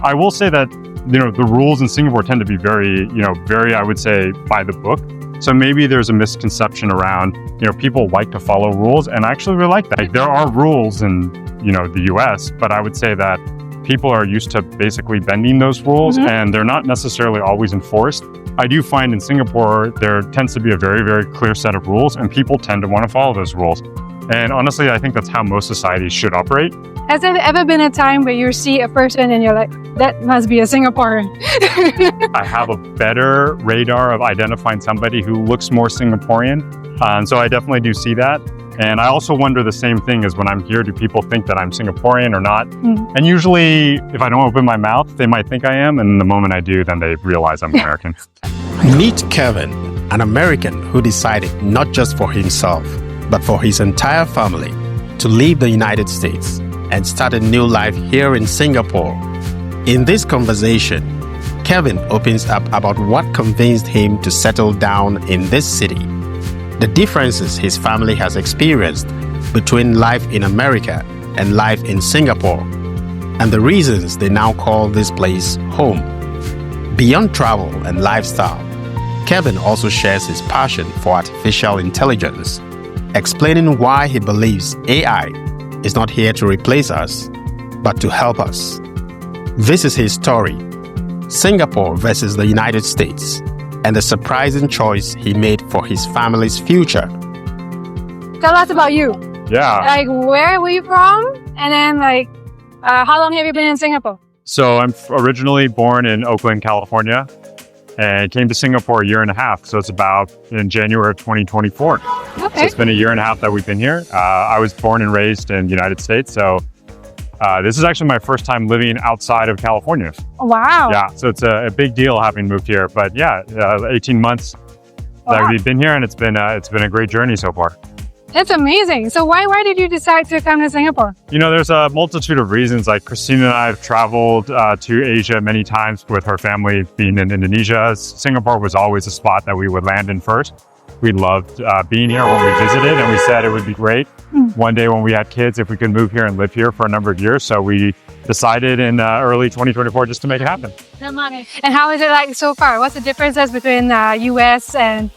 I will say that, the rules in Singapore tend to be very, I would say, by the book. So maybe there's a misconception around, people like to follow rules, and I actually really like that. Like, there are rules in, the US, but I would say that people are used to basically bending those rules, and they're not necessarily always enforced. I do find in Singapore, there tends to be a very, very clear set of rules, and people tend to want to follow those rules. And honestly, I think that's how most societies should operate. Has there ever been a time where you see a person and you're like, that must be a Singaporean? I have a better radar of identifying somebody who looks more Singaporean. So I definitely do see that. And I also wonder the same thing as when I'm here, do people think that I'm Singaporean or not? And usually, if I don't open my mouth, they might think I am. And the moment I do, then they realize I'm American. Meet Kevin, an American who decided not just for himself, but for his entire family to leave the United States and start a new life here in Singapore. In this conversation, Kevin opens up about what convinced him to settle down in this city, the differences his family has experienced between life in America and life in Singapore, and the reasons they now call this place home. Beyond travel and lifestyle, Kevin also shares his passion for artificial intelligence, explaining why he believes AI is not here to replace us, but to help us. This is his story, Singapore versus the United States, and the surprising choice he made for his family's future. Tell us about you. Yeah. Like, where were you from? And then, how long have you been in Singapore? So I'm originally born in Oakland, California, and came to Singapore a year and a half. So it's about in January of 2024. Okay. So it's been a year and a half that we've been here. I was born and raised in the United States. So this is actually my first time living outside of California. Wow. Yeah, so it's a big deal having moved here. But yeah, 18 months that we've been here, and it's been a great journey so far. That's amazing. So why did you decide to come to Singapore? There's a multitude of reasons. Like Christina and I have traveled to Asia many times with her family being in Indonesia. Singapore was always a spot that we would land in first. We loved being here when we visited, and we said it would be great one day when we had kids if we could move here and live here for a number of years. So we decided in early 2024 just to make it happen. And how is it like so far? What's the differences between US and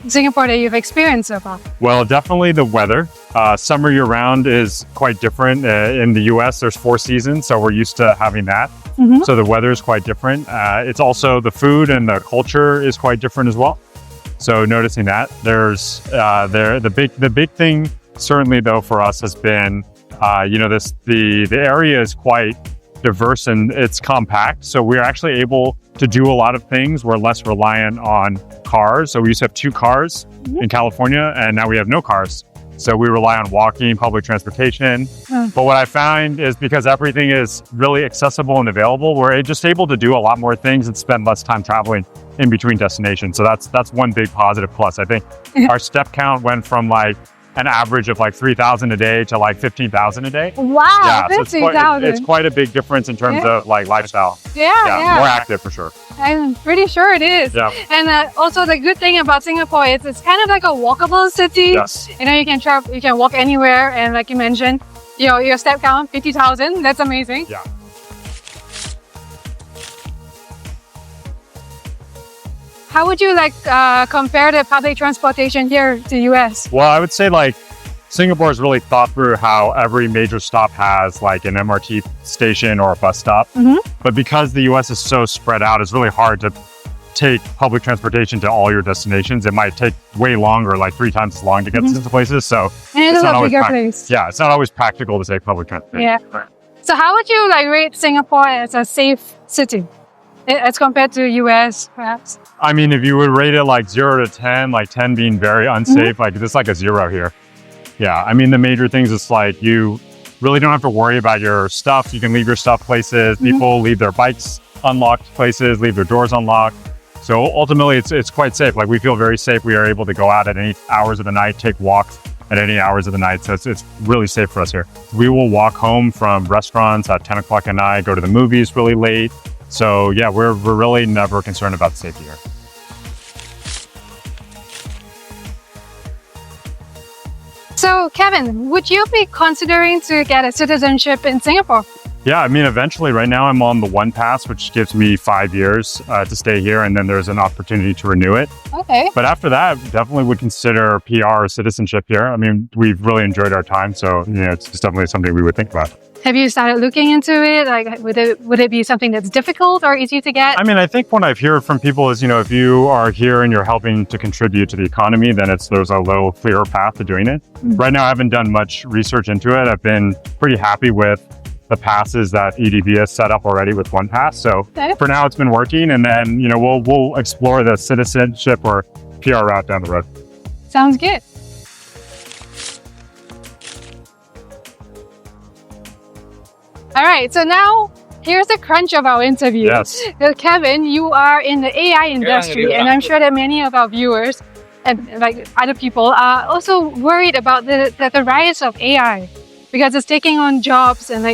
Singapore that you've experienced so far? Well, definitely the weather. Summer year-round is quite different. In the US, there's 4 seasons, so we're used to having that. So the weather is quite different. It's also the food and the culture is quite different as well. So noticing that, there's the big thing certainly though for us has been, the area is quite diverse and it's compact. So we're actually able to do a lot of things. We're less reliant on cars. So we used to have 2 cars in California, and now we have no cars. So we rely on walking, public transportation. But what I find is because everything is really accessible and available, we're just able to do a lot more things and spend less time traveling in between destinations. So that's one big positive plus. I think our step count went from an average of 3,000 a day to 15,000 a day. Wow, yeah, 15,000. So it's quite a big difference in terms of lifestyle. Yeah. More active for sure. I'm pretty sure it is. Yeah. And also the good thing about Singapore is it's kind of like a walkable city. Yes. You can travel, you can walk anywhere, and like you mentioned, your step count 50,000. That's amazing. Yeah. How would you compare the public transportation here to US? Well, I would say Singapore has really thought through how every major stop has an MRT station or a bus stop. But because the US is so spread out, it's really hard to take public transportation to all your destinations. It might take way longer, 3 times as long to get to places. So and it's a bigger place. Yeah, it's not always practical to take public transportation. Yeah. Right. So how would you rate Singapore as a safe city as compared to US, perhaps? I mean, if you would rate it 0 to 10, 10 being very unsafe, it's a 0 here. Yeah, I mean, the major things is you really don't have to worry about your stuff. You can leave your stuff places. People leave their bikes unlocked places, leave their doors unlocked. So ultimately, it's quite safe. We feel very safe. We are able to go out at any hours of the night, take walks at any hours of the night. So it's really safe for us here. We will walk home from restaurants at 10 o'clock at night, go to the movies really late. So yeah, we're really never concerned about safety here. So Kevin, would you be considering to get a citizenship in Singapore? Yeah, I mean, eventually, right now I'm on the one pass, which gives me 5 years to stay here, and then there's an opportunity to renew it. Okay. But after that, definitely would consider PR or citizenship here. I mean, we've really enjoyed our time, so it's just definitely something we would think about. Have you started looking into it? Like, would it be something that's difficult or easy to get? I mean, I think what I've heard from people is, if you are here and you're helping to contribute to the economy, then there's a little clearer path to doing it. Right now, I haven't done much research into it. I've been pretty happy with the passes that EDB has set up already with one pass. So for now, it's been working, and then we'll explore the citizenship or PR route down the road. Sounds good. All right, so now here's the crunch of our interview. Yes. Kevin, you are in the AI industry, and I'm sure that many of our viewers and like other people are also worried about the rise of AI because it's taking on jobs, and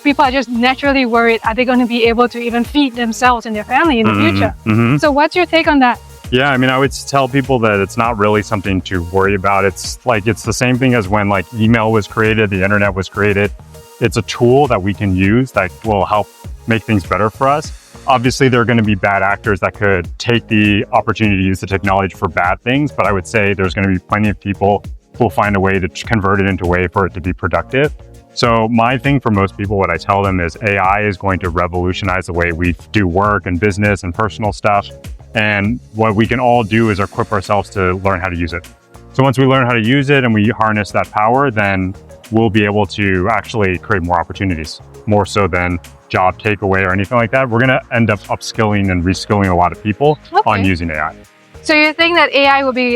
people are just naturally worried, are they going to be able to even feed themselves and their family in the future? So what's your take on that? Yeah, I mean, I would tell people that it's not really something to worry about. It's the same thing as when email was created, the internet was created. It's a tool that we can use that will help make things better for us. Obviously, there are going to be bad actors that could take the opportunity to use the technology for bad things, but I would say there's going to be plenty of people who will find a way to convert it into a way for it to be productive. So my thing for most people, what I tell them is AI is going to revolutionize the way we do work and business and personal stuff. And what we can all do is equip ourselves to learn how to use it. So once we learn how to use it and we harness that power, then we'll be able to actually create more opportunities, more so than job takeaway or anything like that. We're going to end up upskilling and reskilling a lot of people on using AI. So you think that AI will be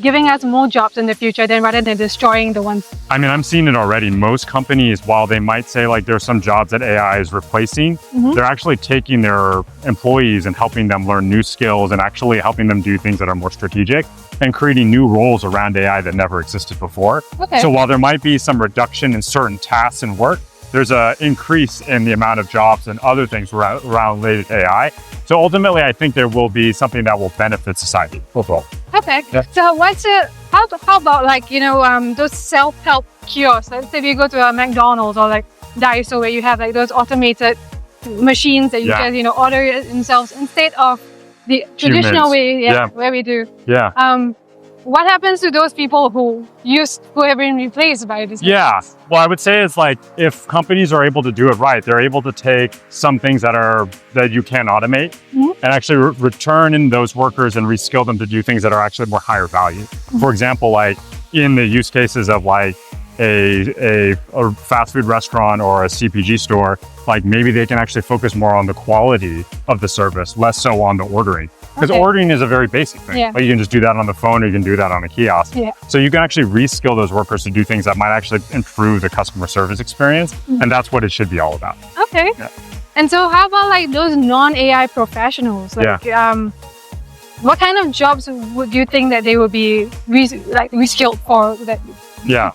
giving us more jobs in the future rather than destroying the ones? I mean, I'm seeing it already. Most companies, while they might say there's some jobs that AI is replacing, they're actually taking their employees and helping them learn new skills and actually helping them do things that are more strategic and creating new roles around AI that never existed before. So while there might be some reduction in certain tasks and work, there's an increase in the amount of jobs and other things around related to AI. So ultimately, I think there will be something that will benefit society overall. Okay. Yeah. So how about those self-help kiosks? Let's say if you go to a McDonald's or Daiso, where you have those automated machines that you just order it themselves instead of the traditional way where we do. What happens to those people who have been replaced by this? Yeah, well, I would say it's if companies are able to do it right, they're able to take some things that you can automate and actually return in those workers and reskill them to do things that are actually more higher value. For example, in the use cases of a fast food restaurant or a CPG store, maybe they can actually focus more on the quality of the service, less so on the ordering. Because ordering is a very basic thing. You can just do that on the phone or you can do that on a kiosk. So you can actually reskill those workers to do things that might actually improve the customer service experience. And that's what it should be all about. Okay. And so how about those non-AI professionals? What kind of jobs would you think that they would be reskilled for?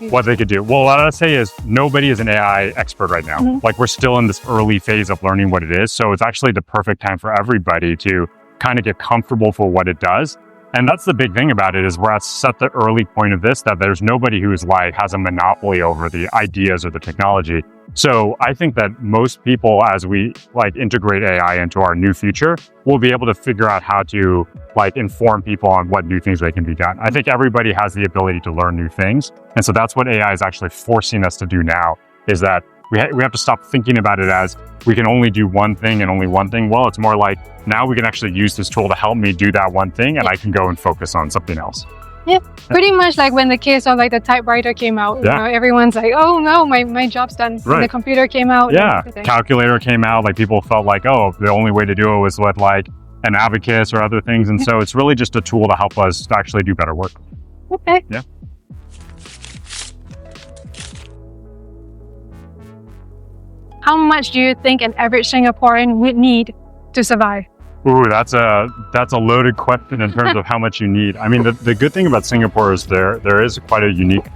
What they could do. Well, what I'd say is nobody is an AI expert right now. We're still in this early phase of learning what it is. So it's actually the perfect time for everybody to kind of get comfortable for what it does. And that's the big thing about it is we're at such the early point of this that there's nobody who is has a monopoly over the ideas or the technology. So I think that most people, as we integrate AI into our new future, will be able to figure out how to inform people on what new things they can be done. I think everybody has the ability to learn new things. And so that's what AI is actually forcing us to do now, is that we have to stop thinking about it as we can only do one thing and only one thing. Well, it's more now we can actually use this tool to help me do that one thing and I can go and focus on something else. Yeah, pretty much when the case of the typewriter came out, everyone's oh no, my job's done. When the computer came out. Calculator came out, people felt the only way to do it was with an abacus or other things. And so it's really just a tool to help us actually do better work. Okay. Yeah. How much do you think an average Singaporean would need to survive? Ooh, that's a loaded question in terms of how much you need. I mean, the good thing about Singapore is there is quite a unique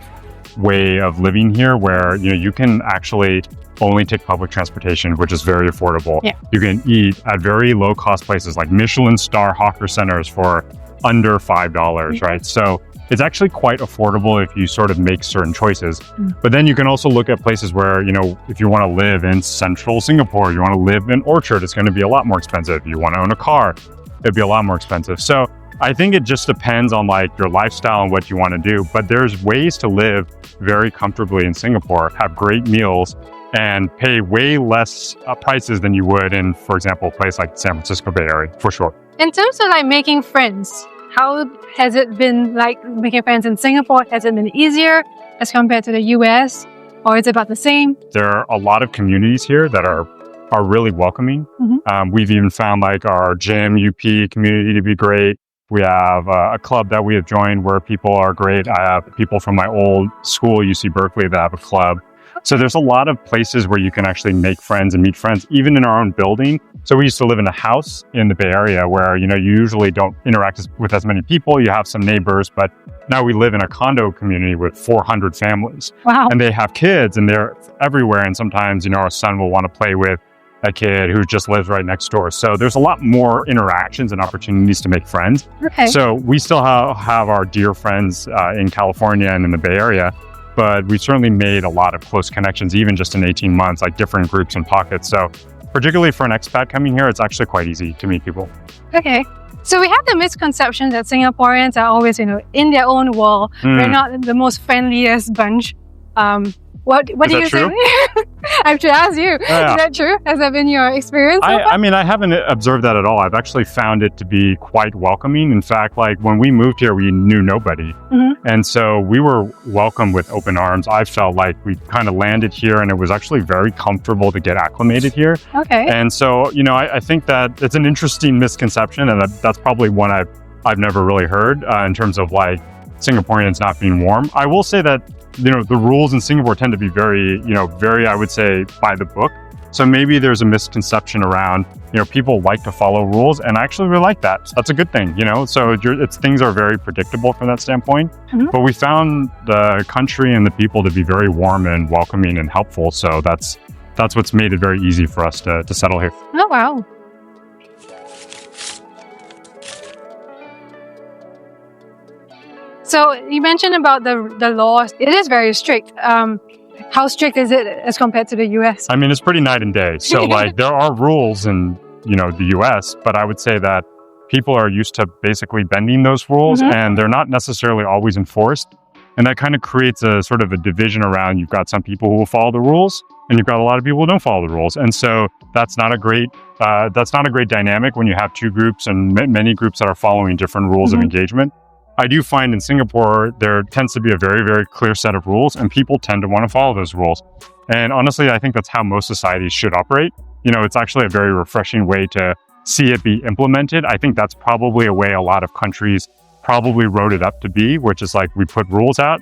way of living here where you can actually only take public transportation, which is very affordable. You can eat at very low cost places like Michelin star hawker centers for under $5, right? So it's actually quite affordable if you sort of make certain choices. But then you can also look at places where, if you want to live in central Singapore, you want to live in Orchard, it's going to be a lot more expensive. You want to own a car, it'd be a lot more expensive. So I think it just depends on like your lifestyle and what you want to do. But there's ways to live very comfortably in Singapore, have great meals, and pay way less prices than you would in, for example, a place like San Francisco Bay Area, for sure. In terms of like making friends, how has it been like making friends in Singapore? Has it been easier as compared to the US, or is it about the same? There are a lot of communities here that are really welcoming. We've even found like our gym UP community to be great. We have a club that we have joined where people are great. I have people from my old school, UC Berkeley, that have a club. So there's a lot of places where you can actually make friends and meet friends, even in our own building. So we used to live in a house in the Bay Area where, you usually don't interact with as many people. You have some neighbors, but now we live in a condo community with 400 families. Wow. And they have kids and they're everywhere. And sometimes, our son will want to play with a kid who just lives right next door. So there's a lot more interactions and opportunities to make friends. Okay. So we still have our dear friends in California and in the Bay Area, but we certainly made a lot of close connections, even just in 18 months, like different groups and pockets. So particularly for an expat coming here, it's actually quite easy to meet people. Okay. So we have the misconception that Singaporeans are always, in their own world. We're not the most friendliest bunch. What do you true? think? I have to ask you. Yeah. Is that true? Has that been your experience? I mean, I haven't observed that at all. I've actually found it to be quite welcoming. In fact, like when we moved here, we knew nobody. And so we were welcomed with open arms. I felt like we kind of landed here and it was actually very comfortable to get acclimated here. Okay. And so, I think that it's an interesting misconception, and that's probably one I've never really heard in terms of like Singaporeans not being warm. I will say that the rules in Singapore tend to be very, very, I would say, by the book. So maybe there's a misconception around, people like to follow rules, and I actually really like that. So that's a good thing, So things are very predictable from that standpoint. But we found the country and the people to be very warm and welcoming and helpful. So that's what's made it very easy for us to settle here. Oh, wow. So you mentioned about the laws. It is very strict. How strict is it as compared to the US? I mean, it's pretty night and day. So like there are rules in, the US, but I would say that people are used to basically bending those rules and they're not necessarily always enforced. And that kind of creates a sort of a division around, you've got some people who will follow the rules and you've got a lot of people who don't follow the rules. And so that's not a great dynamic when you have two groups and many groups that are following different rules of engagement. I do find in Singapore, there tends to be a very, very clear set of rules and people tend to want to follow those rules. And honestly, I think that's how most societies should operate. It's actually a very refreshing way to see it be implemented. I think that's probably a way a lot of countries probably wrote it up to be, which is like we put rules out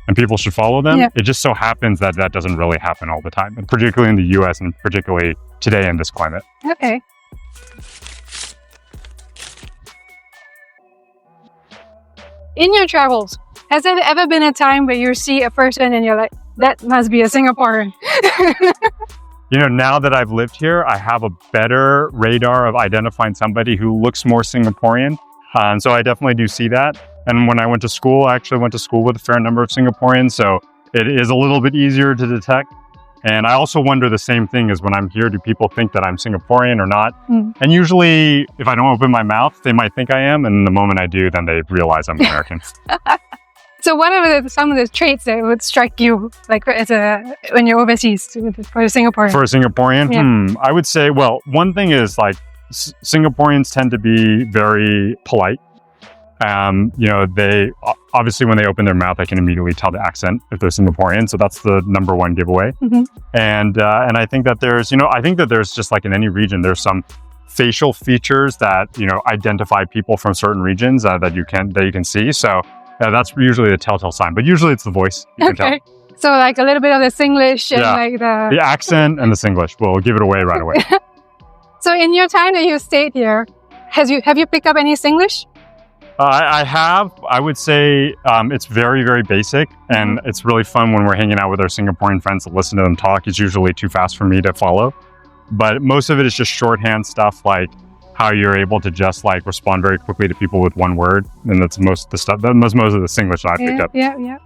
and people should follow them. Yeah. It just so happens that doesn't really happen all the time, and particularly in the US and particularly today in this climate. Okay. In your travels, has there ever been a time where you see a person and you're like, that must be a Singaporean? Now that I've lived here, I have a better radar of identifying somebody who looks more Singaporean. And so I definitely do see that. And when I went to school, I actually went to school with a fair number of Singaporeans. So it is a little bit easier to detect. And I also wonder the same thing as when I'm here, do people think that I'm Singaporean or not? And usually if I don't open my mouth, they might think I am. And the moment I do, then they realize I'm American. So what are some of the traits that would strike you like when you're overseas for a Singaporean? For a Singaporean? Yeah. I would say, well, one thing is like Singaporeans tend to be very polite. They obviously when they open their mouth, I can immediately tell the accent if they're Singaporean. So that's the number one giveaway. And I think that there's just like in any region, there's some facial features that identify people from certain regions that you can see. So that's usually the telltale sign. But usually it's the voice. You can tell. So like a little bit of the Singlish and like the accent and the Singlish will give it away right away. So in your time that you stayed here, have you picked up any Singlish? I have. I would say it's very, very basic, and it's really fun when we're hanging out with our Singaporean friends to listen to them talk. It's usually too fast for me to follow, but most of it is just shorthand stuff like how you're able to just like respond very quickly to people with one word. And that's most of the stuff, most of the Singlish I picked up. Yeah.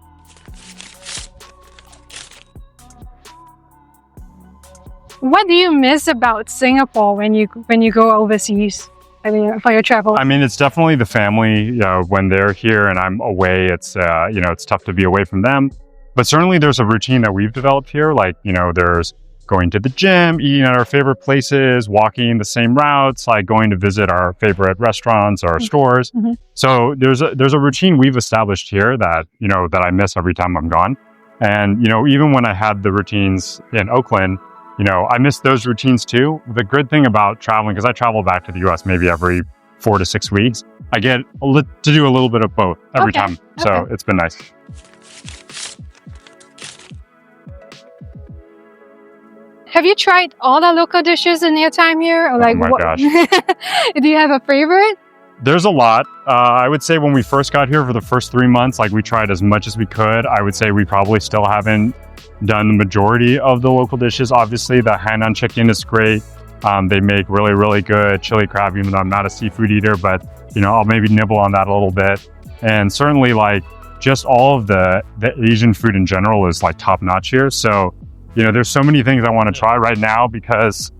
What do you miss about Singapore when you go overseas? I mean, for your travel. I mean, it's definitely the family. When they're here and I'm away, it's it's tough to be away from them. But certainly, there's a routine that we've developed here. Like there's going to the gym, eating at our favorite places, walking the same routes, like going to visit our favorite restaurants or stores. So there's a routine we've established here that that I miss every time I'm gone. And even when I had the routines in Oakland. I miss those routines too. The good thing about traveling, because I travel back to the US maybe every 4 to 6 weeks, I get to do a little bit of both every time. So it's been nice. Have you tried all the local dishes in your time here? Or like, oh my gosh. Do you have a favorite? There's a lot. I would say when we first got here for the first 3 months, like we tried as much as we could. I would say we probably still haven't done the majority of the local dishes. Obviously, the Hainan chicken is great. They make really, really good chili crab, even though I'm not a seafood eater, but I'll maybe nibble on that a little bit. And certainly like just all of the Asian food in general is like top notch here. So, there's so many things I want to try right now because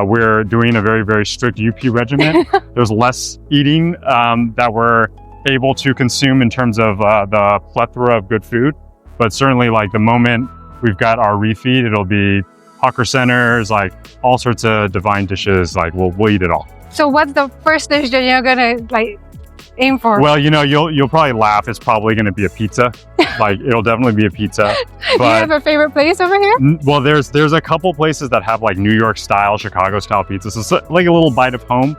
we're doing a very, very strict UP regimen. There's less eating that we're able to consume in terms of the plethora of good food. But certainly like the moment we've got our refeed, it'll be hawker centers, like all sorts of divine dishes, like we'll eat it all. So what's the first dish that you're gonna like aim for? Well, you'll probably laugh. It's probably gonna be a pizza. Like it'll definitely be a pizza. Do you have a favorite place over here? Well, there's a couple places that have like New York style, Chicago style pizzas. So it's like a little bite of home,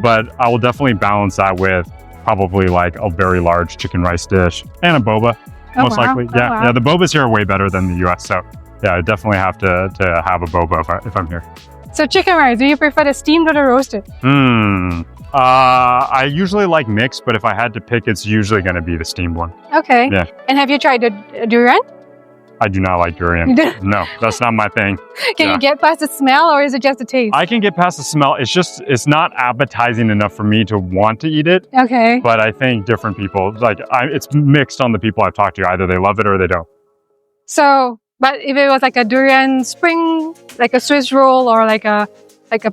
but I will definitely balance that with probably like a very large chicken rice dish and a boba. Most likely. Yeah. The bobas here are way better than the US. So yeah, I definitely have to have a boba if I'm here. So chicken rice, do you prefer the steamed or the roasted? I usually like mixed, but if I had to pick, it's usually going to be the steamed one. Okay. Yeah. And have you tried the durian? I do not like durian. No, that's not my thing. Can you get past the smell or is it just the taste? I can get past the smell. It's not appetizing enough for me to want to eat it. Okay. But I think different people, it's mixed on the people I've talked to. Either they love it or they don't. So, but if it was like a durian spring, like a Swiss roll or like a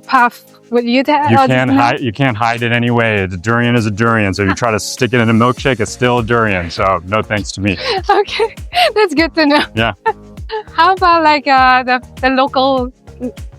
puff, would you You can't hide it anyway. A durian is a durian. So if you try to stick it in a milkshake, it's still a durian. So no thanks to me. Okay, that's good to know. Yeah. How about like the local,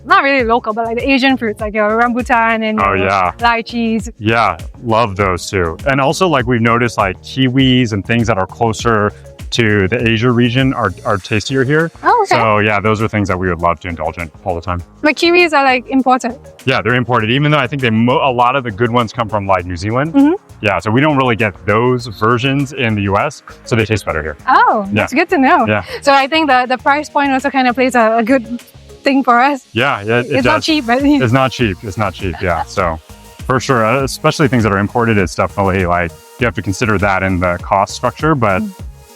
not really local, but like the Asian fruits, like your rambutan and lychees? Yeah, love those too. And also like we've noticed like kiwis and things that are closer to the Asia region are tastier here. Oh, okay. So yeah, those are things that we would love to indulge in all the time. But kiwis are like imported. Yeah, they're imported, even though I think a lot of the good ones come from like New Zealand. Yeah, so we don't really get those versions in the US, so they taste better here. Oh, that's good to know. Yeah. So I think the price point also kind of plays a good thing for us. Yeah, it it's not cheap, but it's not cheap. It's not cheap. Yeah, so for sure, especially things that are imported, it's definitely like you have to consider that in the cost structure. But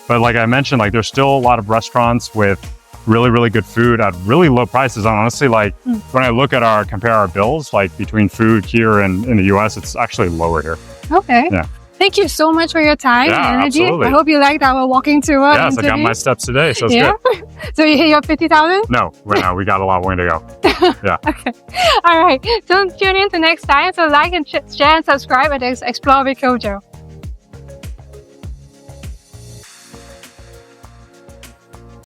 like I mentioned, like there's still a lot of restaurants with really, really good food at really low prices. And honestly, like when I compare our bills, like between food here and in the US, it's actually lower here. Okay. Yeah. Thank you so much for your time and energy. Absolutely. I hope you liked our walking tour. Yes, I got my steps today, so it's good. So you hit your 50,000? No, we got a long way to go. Yeah. Okay. All right. So tune in to next time. So like and share and subscribe and explore with Kojo.